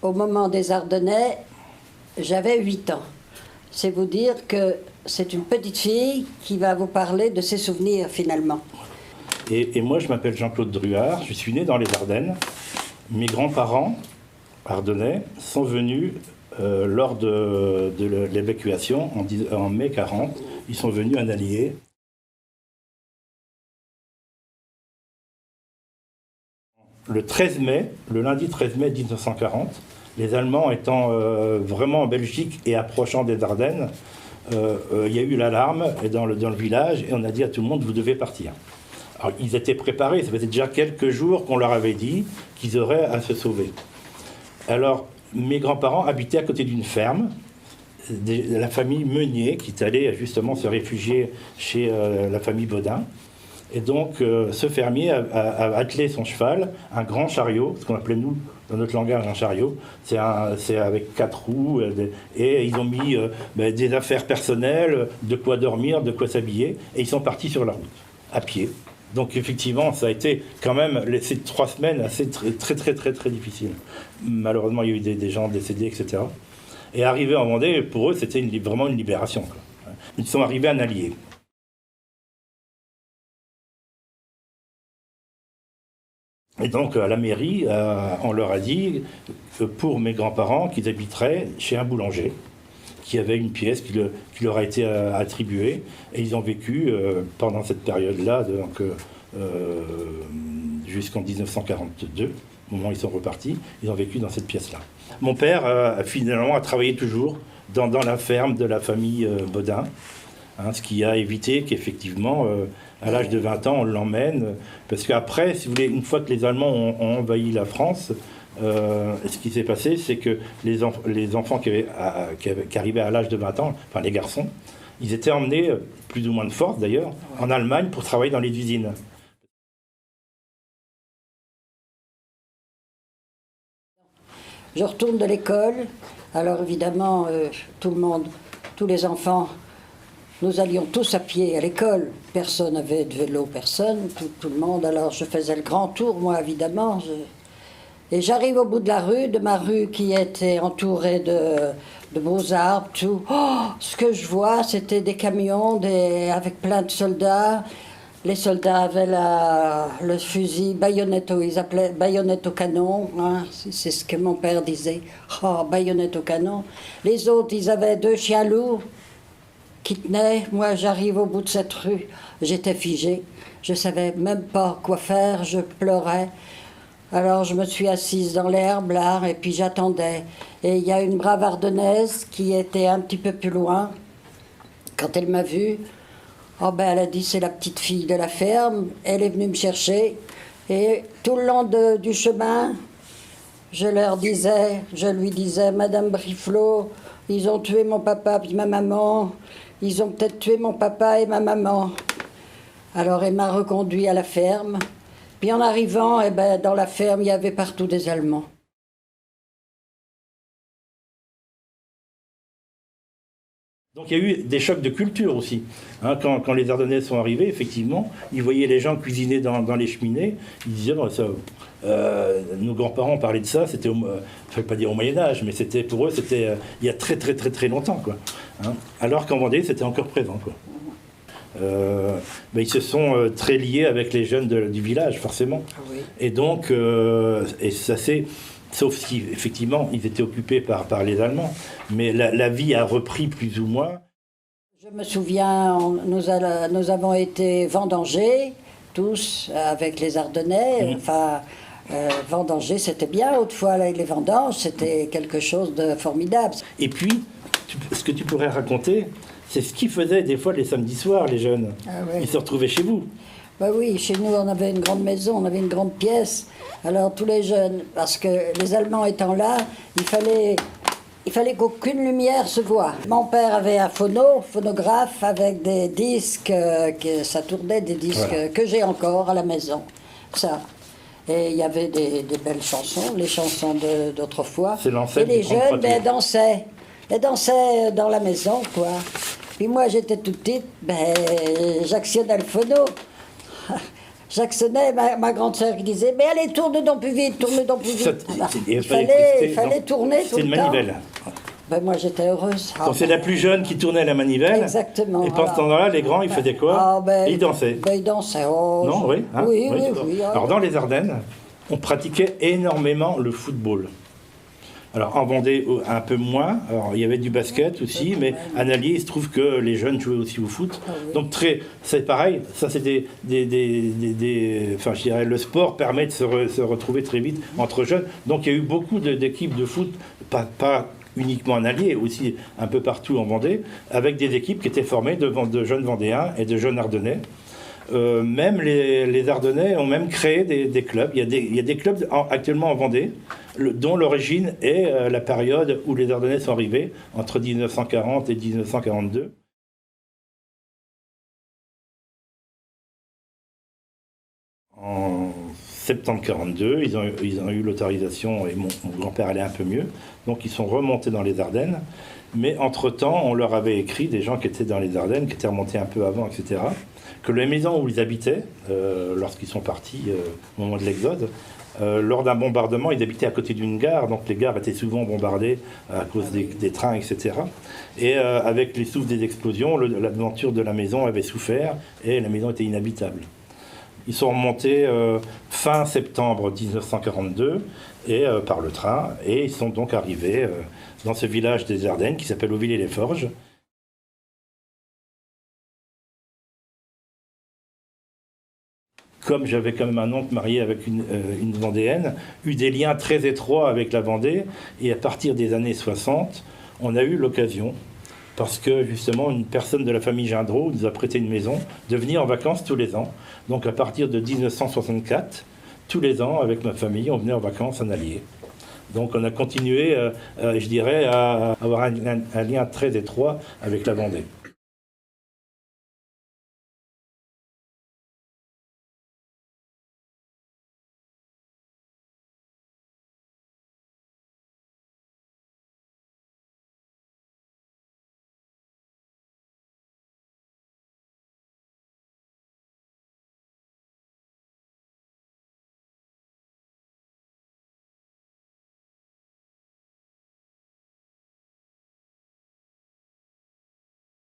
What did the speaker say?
au moment des Ardennais, j'avais 8 ans. C'est vous dire que c'est une petite fille qui va vous parler de ses souvenirs finalement. Et moi, je m'appelle Jean-Claude Druard, je suis né dans les Ardennes. Mes grands-parents, ardennais, sont venus lors de l'évacuation en mai 40. Ils sont venus en Allier. Le 13 mai, le lundi 13 mai 1940, les Allemands étant vraiment en Belgique et approchant des Ardennes, il y a eu l'alarme dans le village et on a dit à tout le monde, vous devez partir. Alors, ils étaient préparés, ça faisait déjà quelques jours qu'on leur avait dit qu'ils auraient à se sauver. Alors, mes grands-parents habitaient à côté d'une ferme, de la famille Meunier, qui est allée justement se réfugier chez la famille Baudin. Et donc, ce fermier a attelé son cheval, un grand chariot, ce qu'on appelait nous, dans notre langage, un chariot. C'est avec 4 roues, et ils ont mis des affaires personnelles, de quoi dormir, de quoi s'habiller, et ils sont partis sur la route, à pied. Donc effectivement, ça a été quand même ces 3 semaines assez très difficiles. Malheureusement, il y a eu des gens décédés, etc. Et arriver en Vendée, pour eux, c'était vraiment une libération, quoi. Ils sont arrivés en Allier. Et donc à la mairie, on leur a dit que pour mes grands-parents, qu'ils habiteraient chez un boulanger, qui avait une pièce qui leur a été attribuée. Et ils ont vécu pendant cette période-là, jusqu'en 1942, au moment où ils sont repartis, ils ont vécu dans cette pièce-là. Mon père, finalement, a travaillé toujours dans la ferme de la famille Baudin, ce qui a évité qu'effectivement, à l'âge de 20 ans, on l'emmène. Parce qu'après, si vous voulez, une fois que les Allemands ont envahi la France, ce qui s'est passé, c'est que les enfants qui arrivaient à l'âge de 20 ans, enfin les garçons, ils étaient emmenés, plus ou moins de force d'ailleurs, en Allemagne pour travailler dans les usines. Je retourne de l'école, alors évidemment, tout le monde, tous les enfants, nous allions tous à pied à l'école. Personne n'avait de vélo, personne, tout le monde. Alors je faisais le grand tour, moi évidemment. Et j'arrive au bout de ma rue qui était entourée de beaux arbres, tout. Oh, ce que je vois, c'était des camions avec plein de soldats. Les soldats avaient le fusil baïonnette, ils appelaient baïonnette au canon, hein, c'est ce que mon père disait. Oh, baïonnette au canon. Les autres, ils avaient 2 chiens loups qui tenaient. Moi, j'arrive au bout de cette rue, j'étais figée. Je ne savais même pas quoi faire, je pleurais. Alors je me suis assise dans l'herbe là, et puis j'attendais. Et il y a une brave Ardennaise qui était un petit peu plus loin. Quand elle m'a vue, oh ben, elle a dit c'est la petite fille de la ferme. Elle est venue me chercher. Et tout le long du chemin, je lui disais, Madame Briflot, ils ont tué mon papa puis ma maman. Ils ont peut-être tué mon papa et ma maman. Alors elle m'a reconduit à la ferme. Puis en arrivant, dans la ferme, il y avait partout des Allemands. Donc il y a eu des chocs de culture aussi. Quand les Ardennais sont arrivés, effectivement, ils voyaient les gens cuisiner dans les cheminées. Ils disaient, nos grands-parents parlaient de ça, c'était, je ne vais pas dire au Moyen-Âge, mais pour eux, c'était il y a très longtemps, quoi. Alors qu'en Vendée, c'était encore présent, quoi. Ils se sont très liés avec les jeunes du village, forcément. Ah oui. Et donc, ça c'est, sauf si effectivement ils étaient occupés par les Allemands, mais la vie a repris plus ou moins. Je me souviens, nous avons été vendangés, tous, avec les Ardennais. Enfin, vendanger, c'était bien autrefois, avec les vendanges, c'était quelque chose de formidable. Et puis, ce que tu pourrais raconter, c'est ce qu'ils faisaient des fois les samedis soirs, les jeunes. Ah ouais. Ils se retrouvaient chez vous. Ben oui, chez nous, on avait une grande maison, on avait une grande pièce. Alors, tous les jeunes, parce que les Allemands étant là, il fallait qu'aucune lumière se voie. Mon père avait un phonographe avec des disques, ça tournait des disques voilà. Que j'ai encore à la maison. Ça. Et il y avait des belles chansons, les chansons d'autrefois. Et les jeunes dansaient. Ils dansaient dans la maison, quoi. Puis moi, j'étais toute petite, j'actionnais le phono. j'actionnais, ma grande sœur qui disait, mais allez, tourne donc plus vite, tourne donc plus vite. Il fallait tourner tout le temps. C'est une manivelle. Ben moi j'étais heureuse. Donc c'est la plus jeune qui tournait la manivelle. Exactement. Et pendant ce temps-là, les grands, ils faisaient quoi? Ils dansaient. Ils dansaient. Oh, non, oui, hein, oui. Alors dans les Ardennes, on pratiquait énormément le football. Alors en Vendée, un peu moins. Alors, il y avait du basket aussi, mais à Nallier, il se trouve que les jeunes jouaient aussi au foot. Donc c'est pareil, ça c'est enfin je dirais, le sport permet de se retrouver très vite entre jeunes. Donc il y a eu beaucoup d'équipes de foot, pas uniquement à Nallier, aussi un peu partout en Vendée, avec des équipes qui étaient formées de jeunes Vendéens et de jeunes Ardennais. Même les Ardennais ont même créé des clubs. Il y a des clubs actuellement en Vendée, dont l'origine est la période où les Ardennais sont arrivés, entre 1940 et 1942. En septembre 42, ils ont eu l'autorisation, et mon grand-père allait un peu mieux, donc ils sont remontés dans les Ardennes. Mais entre-temps, on leur avait écrit, des gens qui étaient dans les Ardennes, qui étaient remontés un peu avant, etc., que les maisons où ils habitaient, lorsqu'ils sont partis au moment de l'Exode, lors d'un bombardement, ils habitaient à côté d'une gare, donc les gares étaient souvent bombardées à cause des trains, etc. Et avec les souffles des explosions, l'aventure de la maison avait souffert et la maison était inhabitable. Ils sont remontés fin septembre 1942 par le train, et ils sont donc arrivés dans ce village des Ardennes qui s'appelle Auvillers-les-Forges. Comme j'avais quand même un oncle marié avec une Vendéenne, eu des liens très étroits avec la Vendée, et à partir des années 60, on a eu l'occasion, parce que justement une personne de la famille Gendreau nous a prêté une maison, de venir en vacances tous les ans. Donc à partir de 1964, tous les ans, avec ma famille, on venait en vacances à Nallier. Donc on a continué, je dirais, à avoir un lien très étroit avec la Vendée.